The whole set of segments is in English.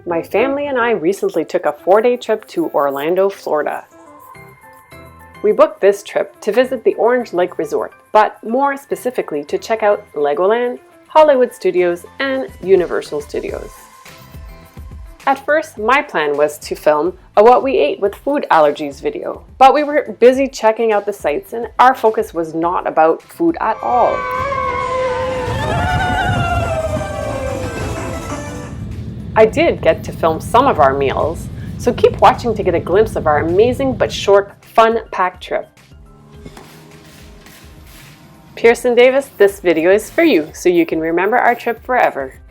My family and I recently took a 4-day trip to Orlando, Florida. We booked this trip to visit the Orange Lake Resort, but more specifically to check out Legoland, Hollywood Studios, and Universal Studios. At first, my plan was to film a what we ate with food allergies video, but we were busy checking out the sights and our focus was not about food at all. I did get to film some of our meals, so keep watching to get a glimpse of our amazing but short, fun-packed trip. Pearson Davis, this video is for you, so you can remember our trip forever.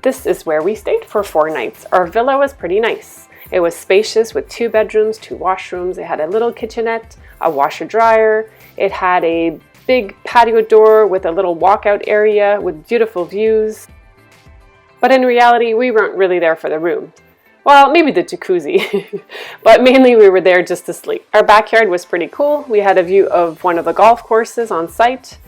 This is where we stayed for 4 nights. Our villa was pretty nice. It was spacious with 2 bedrooms, 2 washrooms. It had a little kitchenette, a washer-dryer. It had a big patio door with a little walkout area with beautiful views. But in reality, we weren't really there for the room. Well, maybe the jacuzzi, but mainly we were there just to sleep. Our backyard was pretty cool. We had a view of one of the golf courses on site,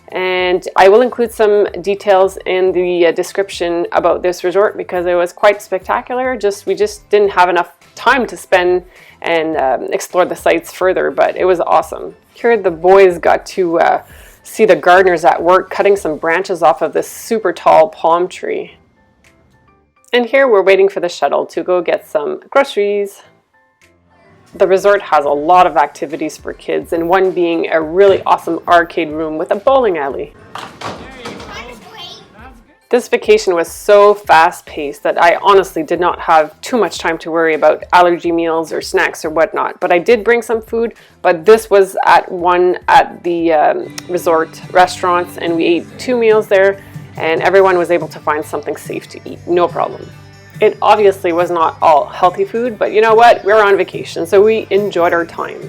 and I will include some details in the description about this resort because it was quite spectacular. We just didn't have enough time to spend and explore the sites further, but it was awesome. Here the boys got to see the gardeners at work cutting some branches off of this super tall palm tree. And here we're waiting for the shuttle to go get some groceries. The resort has a lot of activities for kids, and one being a really awesome arcade room with a bowling alley. This vacation was so fast-paced that I honestly did not have too much time to worry about allergy meals or snacks or whatnot. But I did bring some food, but this was at the resort restaurants, and we ate 2 meals there. And everyone was able to find something safe to eat, no problem. It obviously was not all healthy food, but you know what? We were on vacation, so we enjoyed our time.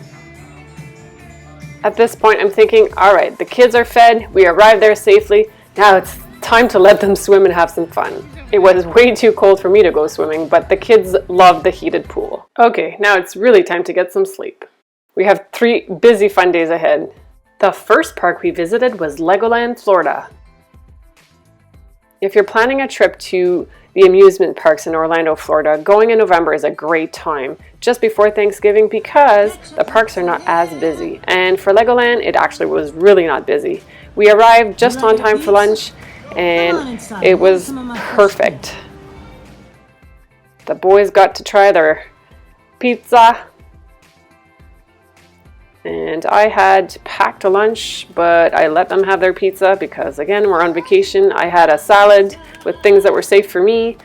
At this point, I'm thinking, all right, the kids are fed, we arrived there safely, now it's time to let them swim and have some fun. It was way too cold for me to go swimming, but the kids loved the heated pool. Okay, now it's really time to get some sleep. We have 3 busy fun days ahead. The first park we visited was Legoland Florida. If you're planning a trip to the amusement parks in Orlando, Florida, going in November is a great time, just before Thanksgiving, because the parks are not as busy. And for Legoland, it actually was really not busy. We arrived just on time for lunch, and it was perfect. The boys got to try their pizza, and I had packed a lunch, but I let them have their pizza because, again, we're on vacation. I had a salad with things that were safe for me,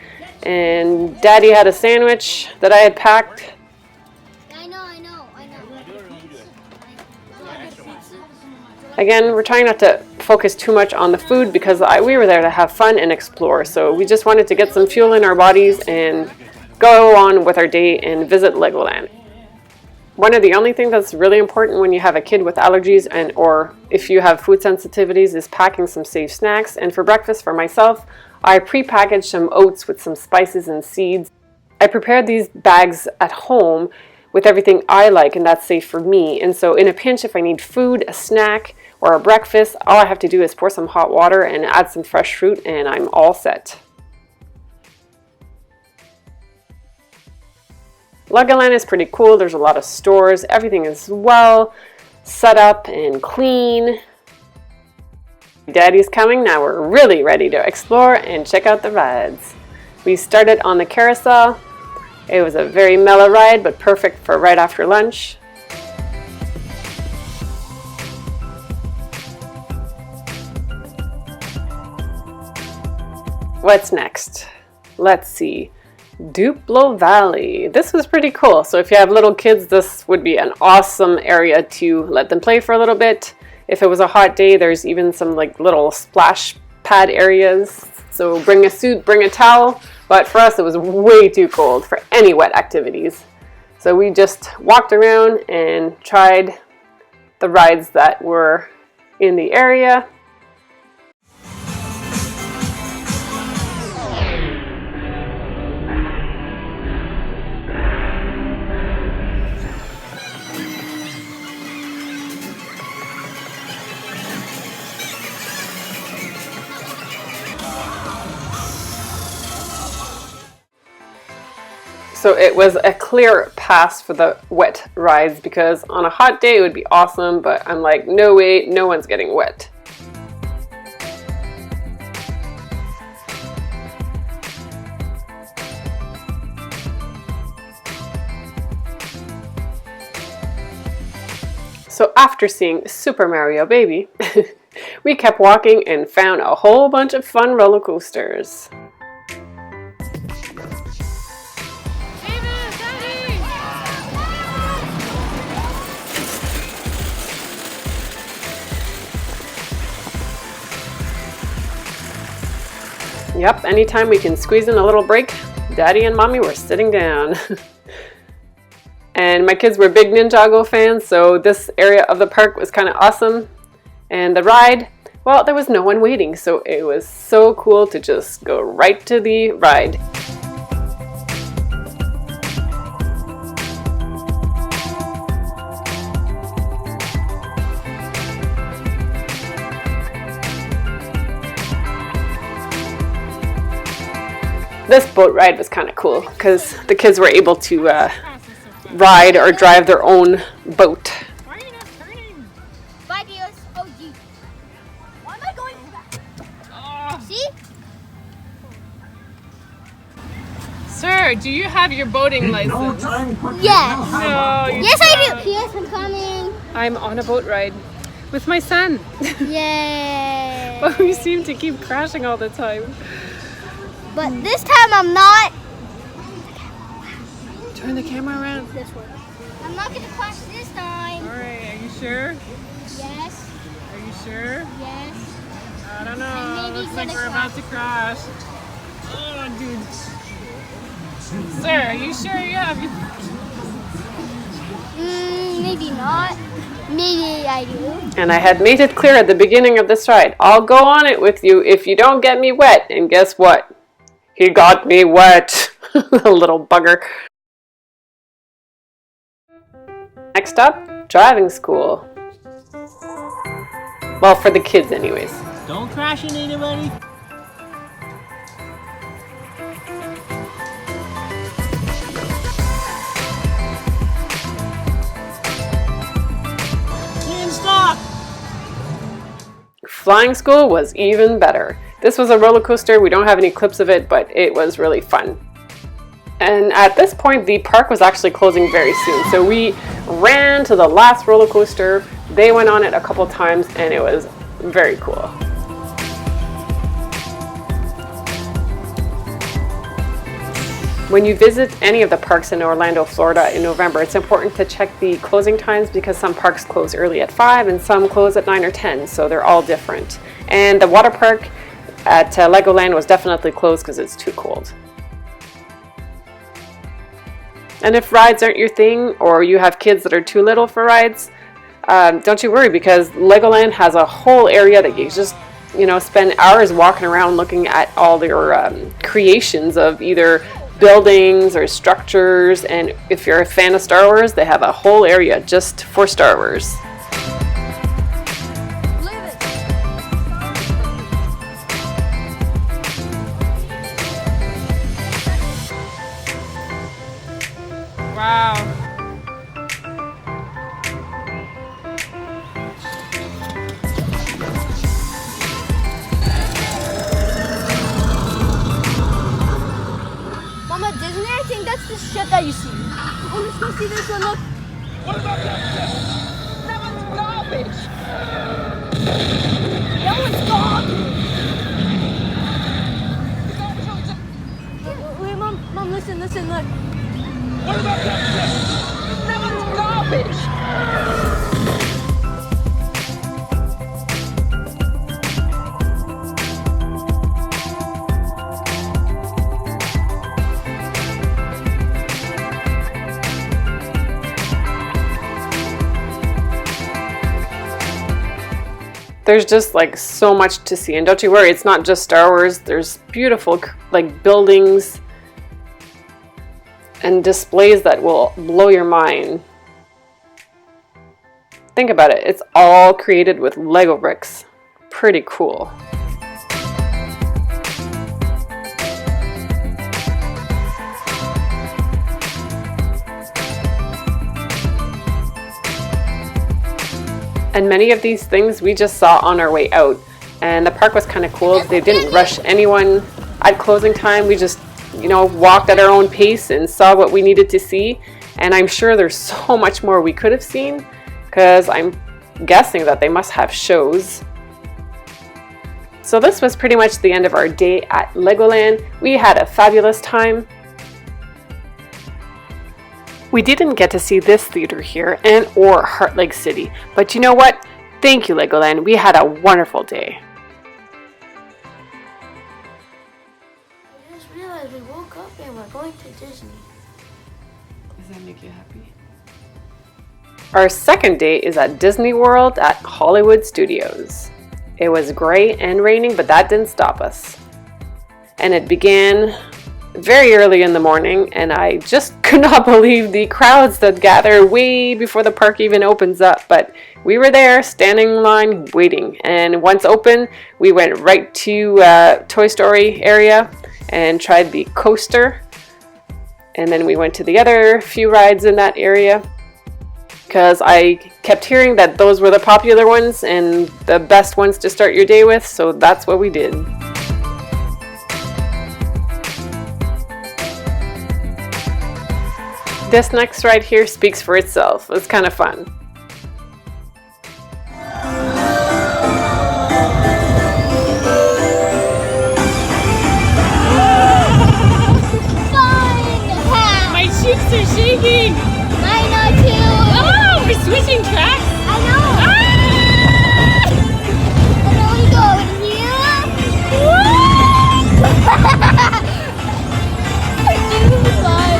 and Daddy had a sandwich that I had packed. I know. Again, we're trying not to focus too much on the food because we were there to have fun and explore, so we just wanted to get some fuel in our bodies and go on with our day and visit Legoland. One of the only things that's really important when you have a kid with allergies or if you have food sensitivities is packing some safe snacks. And for breakfast for myself, I pre-packaged some oats with some spices and seeds. I prepared these bags at home with everything I like and that's safe for me. And so in a pinch, if I need food, a snack, or a breakfast, all I have to do is pour some hot water and add some fresh fruit and I'm all set. Legoland is pretty cool. There's a lot of stores. Everything is well set up and clean. Daddy's coming. Now we're really ready to explore and check out the rides. We started on the carousel. It was a very mellow ride, but perfect for right after lunch. What's next? Let's see. Duplo Valley. This was pretty cool. So if you have little kids, this would be an awesome area to let them play for a little bit. If it was a hot day, there's even some like little splash pad areas. So bring a suit, bring a towel. But for us, it was way too cold for any wet activities. So we just walked around and tried the rides that were in the area. So it was a clear pass for the wet rides because on a hot day it would be awesome, but I'm like, no way, no one's getting wet. So after seeing Super Mario Baby, we kept walking and found a whole bunch of fun roller coasters. Yep, anytime we can squeeze in a little break, Daddy and Mommy were sitting down. And my kids were big Ninjago fans, so this area of the park was kind of awesome. And the ride, well, there was no one waiting, so it was so cool to just go right to the ride. This boat ride was kind of cool because the kids were able to ride or drive their own boat. Why are you not turning? Bye, Dios. Oh, gee. Why am I going back? See? Sir, do you have your boating license? Yes. No, you Yes, I do. Yes, I'm coming. I'm on a boat ride with my son. Yay. But we seem to keep crashing all the time. But this time I'm not. Turn the camera around. This way. I'm not going to crash this time. Alright, are you sure? Yes. Are you sure? Yes. I don't know. I may be Looks like gonna we're about to crash. Oh, dude. Sir, are you sure you have your... Maybe not. Maybe I do. And I had made it clear at the beginning of this ride, I'll go on it with you if you don't get me wet. And guess what? He got me wet. The little bugger. Next up, driving school. Well, for the kids anyways. Don't crash into anybody. And stop! Flying school was even better. This was a roller coaster. We don't have any clips of it, but it was really fun. And at this point, the park was actually closing very soon. So we ran to the last roller coaster. They went on it a couple times and it was very cool. When you visit any of the parks in Orlando, Florida in November, it's important to check the closing times because some parks close early at 5 and some close at 9 or 10, so they're all different. And the water park at Legoland was definitely closed because it's too cold. And if rides aren't your thing or you have kids that are too little for rides, don't you worry because Legoland has a whole area that you just, spend hours walking around looking at all their creations of either buildings or structures. And if you're a fan of Star Wars, they have a whole area just for Star Wars. Wow. Mama, Disney, I think that's the shit that you see. Oh, let's go see this one, look. What about that shit? That one's garbage. That one's garbage. Wait, Mom, listen, look. What about that shit? That one's garbage. There's just like so much to see, and don't you worry, it's not just Star Wars. There's beautiful like buildings and displays that will blow your mind. Think about it, it's all created with Lego bricks. Pretty cool. And many of these things we just saw on our way out. And the park was kind of cool. They didn't rush anyone at closing time. We just, you know, walked at our own pace and saw what we needed to see. And I'm sure there's so much more we could have seen, because I'm guessing that they must have shows. So this was pretty much the end of our day at Legoland. We had a fabulous time. We didn't get to see this theater here and or Heart Lake City, but you know what? Thank you, Legoland. We had a wonderful day. I just realized we woke up and we're going to Disney. Does that make you happy? Our second day is at Disney World at Hollywood Studios. It was gray and raining, but that didn't stop us. And it began very early in the morning, and I just could not believe the crowds that gather way before the park even opens up. But we were there, standing in line, waiting. And once open, we went right to Toy Story area and tried the coaster. And then we went to the other few rides in that area, because I kept hearing that those were the popular ones and the best ones to start your day with, so that's what we did. This next ride here speaks for itself. It's kind of fun. My cheeks are shaking. Mine are too. Oh, we're switching tracks. I know. Ah! And then we go in here. This is fun.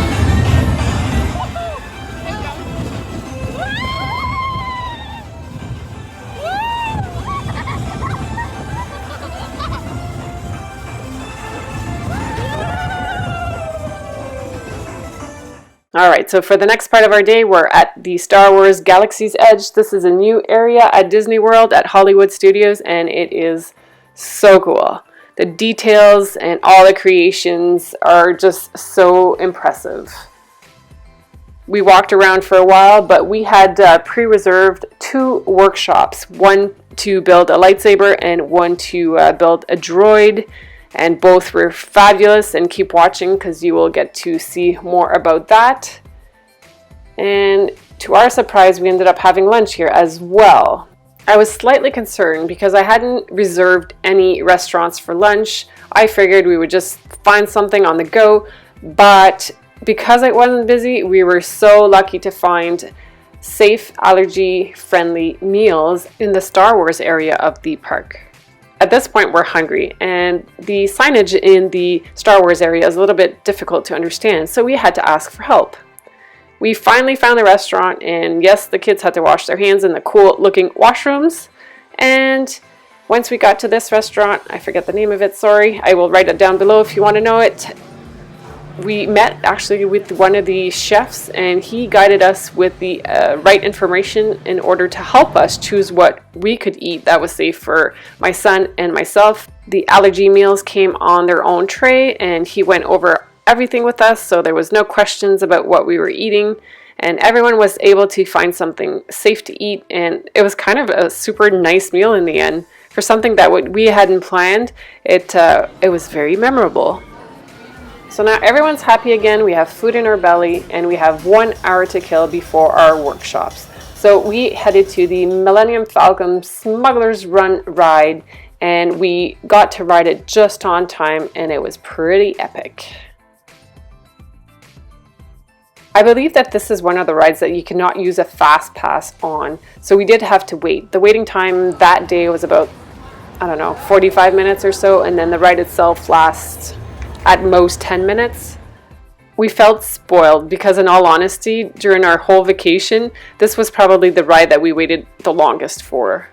Alright, so for the next part of our day, we're at the Star Wars Galaxy's Edge. This is a new area at Disney World at Hollywood Studios, and it is so cool. The details and all the creations are just so impressive. We walked around for a while, but we had pre-reserved 2 workshops, one to build a lightsaber and one to build a droid. And both were fabulous, and keep watching because you will get to see more about that. And to our surprise, we ended up having lunch here as well. I was slightly concerned because I hadn't reserved any restaurants for lunch. I figured we would just find something on the go, but because it wasn't busy, we were so lucky to find safe, allergy-friendly meals in the Star Wars area of the park. At this point, we're hungry, and the signage in the Star Wars area is a little bit difficult to understand, so we had to ask for help. We finally found the restaurant, and yes, the kids had to wash their hands in the cool-looking washrooms. And once we got to this restaurant, I forget the name of it, sorry, I will write it down below if you want to know it. We met actually with one of the chefs, and he guided us with the right information in order to help us choose what we could eat that was safe for my son and myself. The allergy meals came on their own tray, and he went over everything with us, so there was no questions about what we were eating, and everyone was able to find something safe to eat. And it was kind of a super nice meal in the end. For something that we hadn't planned, it was very memorable. So now everyone's happy again, we have food in our belly, and we have 1 hour to kill before our workshops. So we headed to the Millennium Falcon Smuggler's Run ride, and we got to ride it just on time, and it was pretty epic. I believe that this is one of the rides that you cannot use a fast pass on, so we did have to wait. The waiting time that day was about, I don't know, 45 minutes or so, and then the ride itself lasts at most 10 minutes. We felt spoiled because, in all honesty, during our whole vacation, this was probably the ride that we waited the longest for.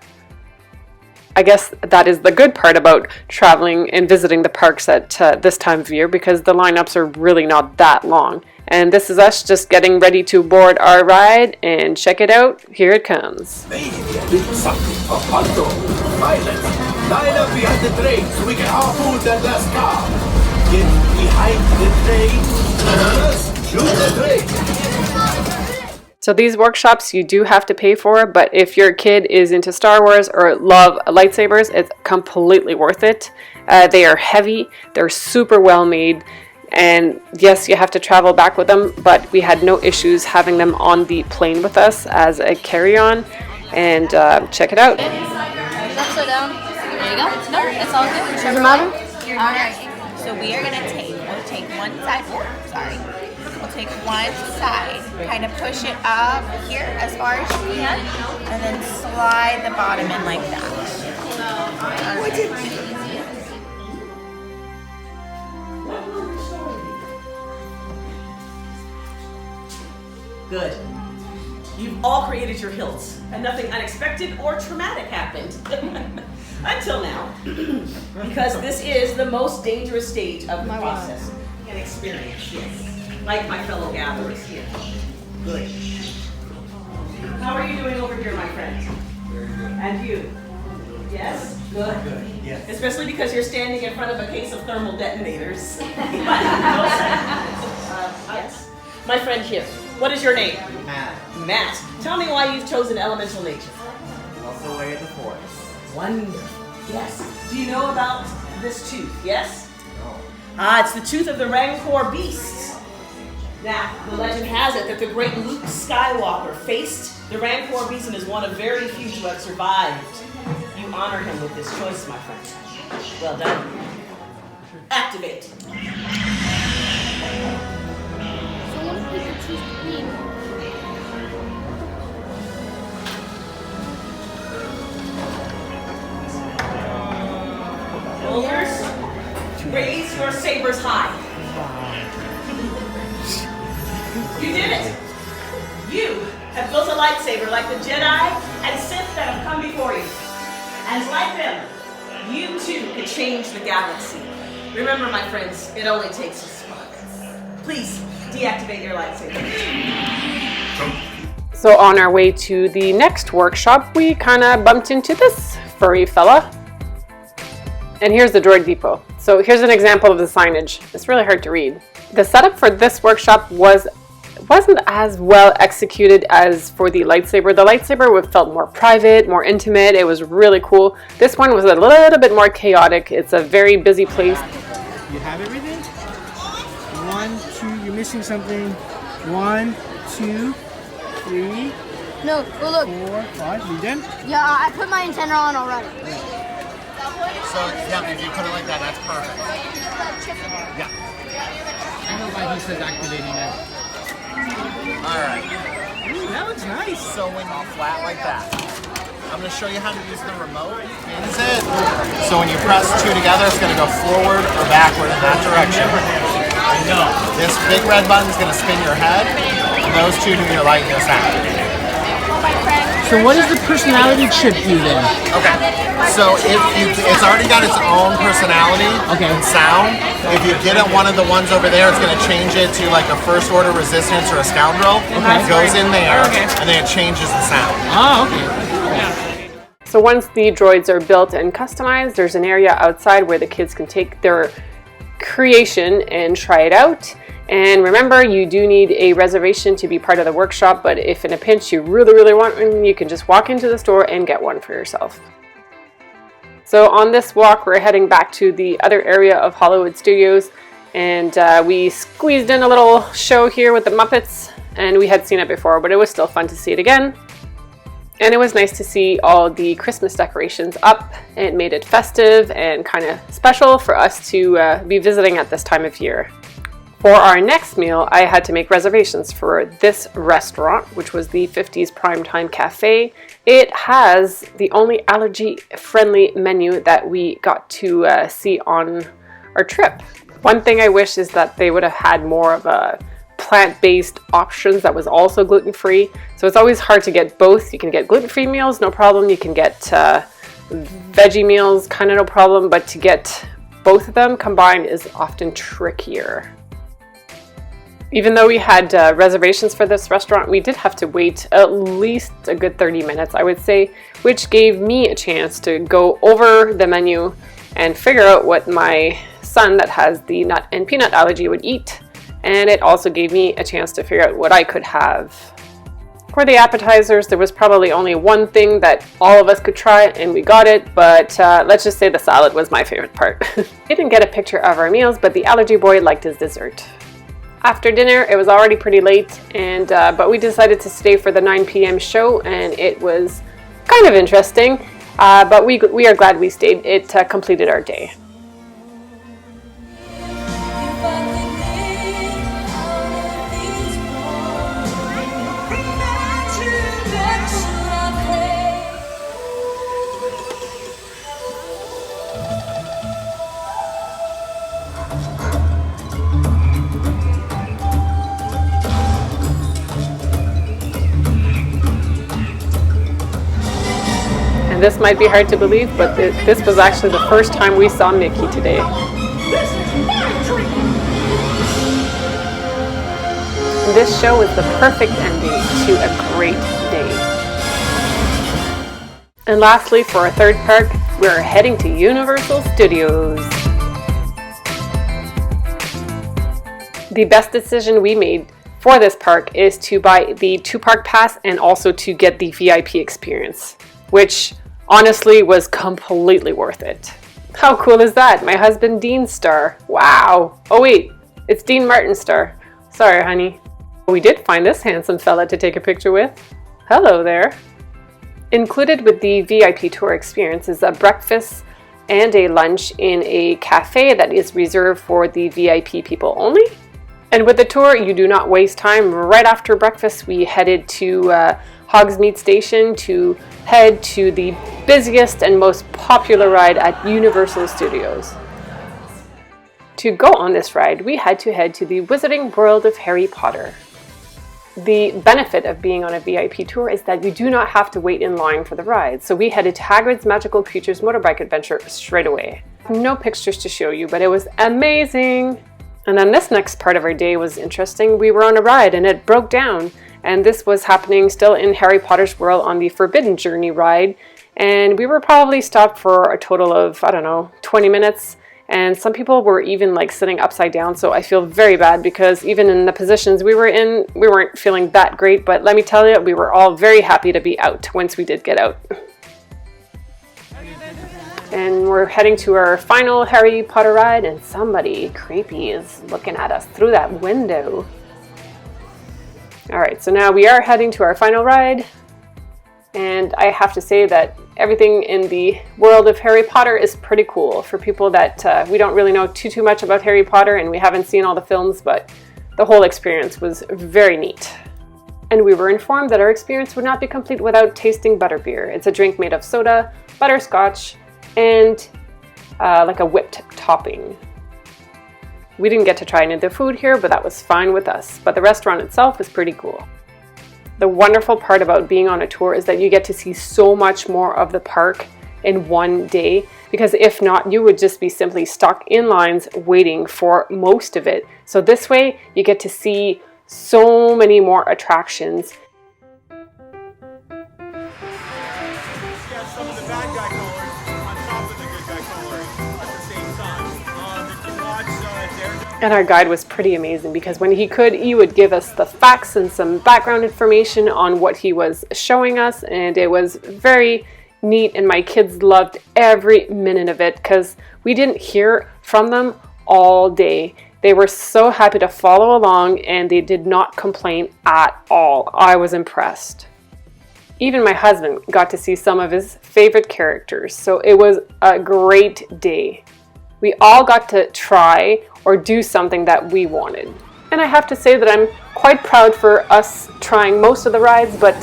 I guess that is the good part about traveling and visiting the parks at this time of year, because the lineups are really not that long. And this is us just getting ready to board our ride, and check it out, here it comes. Maybe a little something for Panto. Silence. Line up behind the train so we can harpoon that last car. Get behind the train. Shoot the train. So these workshops you do have to pay for, but if your kid is into Star Wars or love lightsabers, it's completely worth it. They are heavy, they're super well made, and yes, you have to travel back with them, but we had no issues having them on the plane with us as a carry-on. And check it out. Upside down. There you go. No, it's all good. Doesn't matter? Alright, so we are gonna take one side forward, sorry. We'll take one side, kind of push it up here as far as you can, and then slide the bottom in like that. Good. You've all created your hilts, and nothing unexpected or traumatic happened. Until now. Because this is the most dangerous stage of the process and experience, yes. Like my fellow gatherers here. Good. How are you doing over here, my friend? Very good. And you? Yes? Good? Good, yes. Especially because you're standing in front of a case of thermal detonators. Yes. My friend here. What is your name? Matt. Matt. Tell me why you've chosen elemental nature. Also away at the forest. Wonderful. Yes. Do you know about this tooth? Yes? No. It's the tooth of the Rancor beast. Now, the legend has it that the great Luke Skywalker faced the Rancor beast and is one of very few to have survived. You honor him with this choice, my friend. Well done. Activate. Someone pick a choose green. Shoulders, raise your sabers high. You did it. You have built a lightsaber like the Jedi and Sith that have come before you. And like them, you too can change the galaxy. Remember, my friends, it only takes a spark. Please deactivate your lightsaber. So on our way to the next workshop, we kind of bumped into this furry fella. And here's the Droid Depot. So here's an example of the signage. It's really hard to read. The setup for this workshop wasn't as well executed as for the lightsaber. The lightsaber felt more private, more intimate. It was really cool. This one was a little bit more chaotic. It's a very busy place. You have everything? 1, 2, you're missing something. 1, 2, 3, No, go look. 4, 5. You done? Yeah, I put my antenna on already. So, yeah, if you put it like that, that's perfect. Yeah. I don't know why he says activating that. Alright. Ooh, that looks nice. So when you flat like that, I'm going to show you how to use the remote. That's it. So when you press 2 together, it's going to go forward or backward in that direction. This big red button is going to spin your head. And those two do your light and your sound. So what does the personality chip do then? Okay. So it's already got its own personality and sound. If you get it one of the ones over there, it's going to change it to like a first order resistance or a scoundrel. It goes in there and then it changes the sound. Oh, okay. So once the droids are built and customized, there's an area outside where the kids can take their creation and try it out. And remember, you do need a reservation to be part of the workshop, but if in a pinch you really want one, you can just walk into the store and get one for yourself. So on this walk, we're heading back to the other area of Hollywood Studios, and we squeezed in a little show here with the Muppets, and we had seen it before, but it was still fun to see it again. And it was nice to see all the Christmas decorations up. It made it festive and kind of special for us to be visiting at this time of year. For our next meal, I had to make reservations for this restaurant, which was the 50s Primetime Cafe. It has the only allergy-friendly menu that we got to see on our trip. One thing I wish is that they would have had more of a plant-based options that was also gluten-free. So it's always hard to get both. You can get gluten-free meals, no problem. You can get veggie meals, kind of no problem. But to get both of them combined is often trickier. Even though we had reservations for this restaurant, we did have to wait at least a good 30 minutes, I would say, which gave me a chance to go over the menu and figure out what my son that has the nut and peanut allergy would eat. And it also gave me a chance to figure out what I could have. For the appetizers, there was probably only one thing that all of us could try, and we got it, but let's just say the salad was my favorite part. We didn't get a picture of our meals, but the allergy boy liked his dessert. After dinner, it was already pretty late, and but we decided to stay for the 9 p.m. show, and it was kind of interesting, but we are glad we stayed. It completed our day. This might be hard to believe, but this was actually the first time we saw Mickey today. This show was the perfect ending to a great day. And lastly, for our third park, we're heading to Universal Studios. The best decision we made for this park is to buy the 2-park pass and also to get the VIP experience, which honestly was completely worth it. How cool is that? My husband Dean's star. Wow. Oh wait, it's Dean Martin's star. Sorry, honey. We did find this handsome fella to take a picture with. Hello there. Included with the VIP tour experience is a breakfast and a lunch in a cafe that is reserved for the VIP people only. And with the tour, you do not waste time. Right after breakfast, we headed to Hogsmeade Station to head to the busiest and most popular ride at Universal Studios. To go on this ride, we had to head to the Wizarding World of Harry Potter. The benefit of being on a VIP tour is that you do not have to wait in line for the ride. So we headed to Hagrid's Magical Creatures motorbike adventure straight away. No pictures to show you, but it was amazing. And then this next part of our day was interesting. We were on a ride and it broke down. And this was happening still in Harry Potter's world on the Forbidden Journey ride. And we were probably stopped for a total of, 20 minutes. And some people were even like sitting upside down. So I feel very bad because even in the positions we were in, we weren't feeling that great. But let me tell you, we were all very happy to be out once we did get out. And we're heading to our final Harry Potter ride, and somebody creepy is looking at us through that window. Alright, so now we are heading to our final ride, and I have to say that everything in the world of Harry Potter is pretty cool. For people that we don't really know too much about Harry Potter and we haven't seen all the films, but the whole experience was very neat. And we were informed that our experience would not be complete without tasting Butterbeer. It's a drink made of soda, butterscotch, and like a whipped topping. We didn't get to try any of the food here, but that was fine with us. But the restaurant itself was pretty cool. The wonderful part about being on a tour is that you get to see so much more of the park in one day, because if not, you would just be simply stuck in lines waiting for most of it. So this way, you get to see so many more attractions. And our guide was pretty amazing because when he would give us the facts and some background information on what he was showing us, and it was very neat, and my kids loved every minute of it because we didn't hear from them all day. They were so happy to follow along and they did not complain at all. I was impressed. Even my husband got to see some of his favorite characters, so it was a great day. We all got to try or do something that we wanted. And I have to say that I'm quite proud for us trying most of the rides, but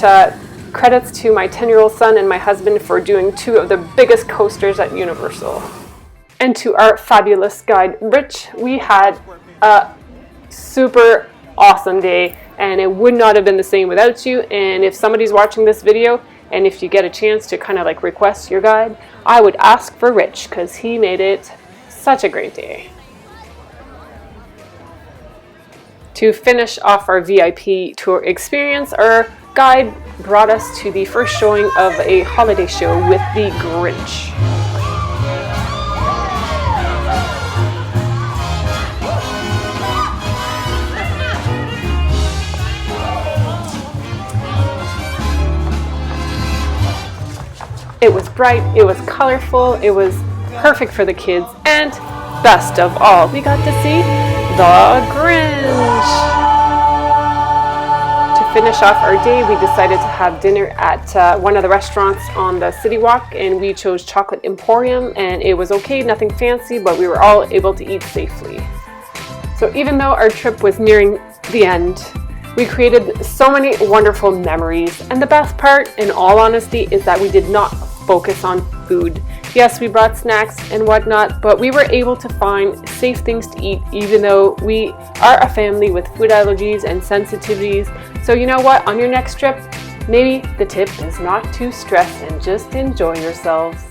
credits to my 10-year-old son and my husband for doing 2 of the biggest coasters at Universal. And to our fabulous guide, Rich, we had a super awesome day, and it would not have been the same without you. And if somebody's watching this video, and if you get a chance to kind of like request your guide, I would ask for Rich because he made it such a great day. To finish off our VIP tour experience, our guide brought us to the first showing of a holiday show with the Grinch. It was bright, it was colorful, it was perfect for the kids, and best of all, we got to see the Grinch. To finish off our day, we decided to have dinner at one of the restaurants on the City Walk, and we chose Chocolate Emporium, and it was okay, nothing fancy, but we were all able to eat safely. So even though our trip was nearing the end, we created so many wonderful memories, and the best part, in all honesty, is that we did not focus on food. Yes, we brought snacks and whatnot, but we were able to find safe things to eat, even though we are a family with food allergies and sensitivities. So you know what, on your next trip, maybe the tip is not to stress and just enjoy yourselves.